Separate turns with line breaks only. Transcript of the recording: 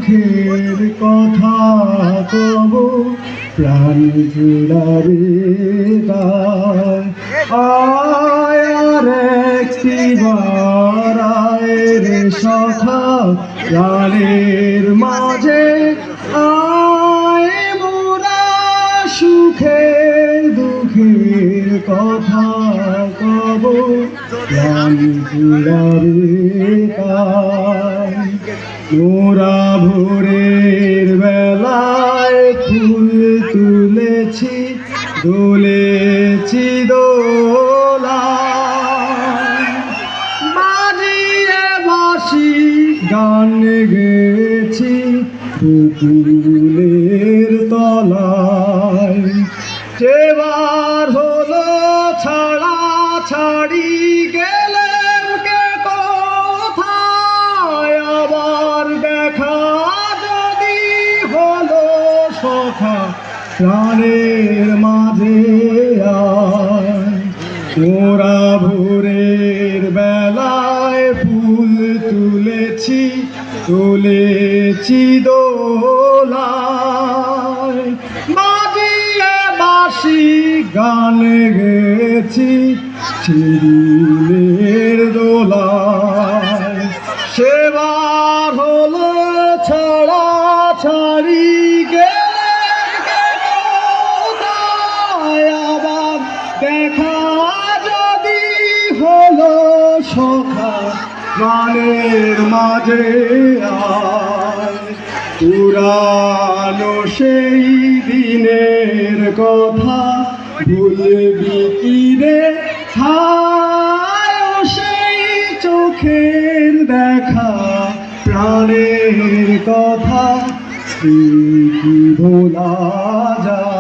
সুখের কথা কব প্রাণ জুড়াবে গায়। আয় আর একটিবার আয় রে সখা প্রাণের মাঝে আয়, মোরা সুখের দুঃখের কথা কব প্রাণ জুড়াবে গায়। মোরা ভোরের বেলায় ফুল তুলেছি দোলেছি দোলায়, বাজিয়ে বাঁশি গান গেয়েছি বকুলের তলায়। যেবার হলো ছাড়া ছাড়ি গেলেন কে কোথায়, আবার দেখা যদি হলো সখা প্রাণের মাঝে আয়। মোরা ভোরের বেলায় ফুল তুলেছি তুলেছি দোলায়, বাজিয়ে বাঁশি গান গেছি চিরিলের দোলায়। সেবার হলো ছাড়া ছাড়ি আবার দেখা যদি হলো সখা প্রাণের মাঝে আয়। পুরানো সেই দিনের কথা ভুলবি কি রে হায়, ও সেই চোখের দেখা প্রাণের কথা কি ভোলা যায়।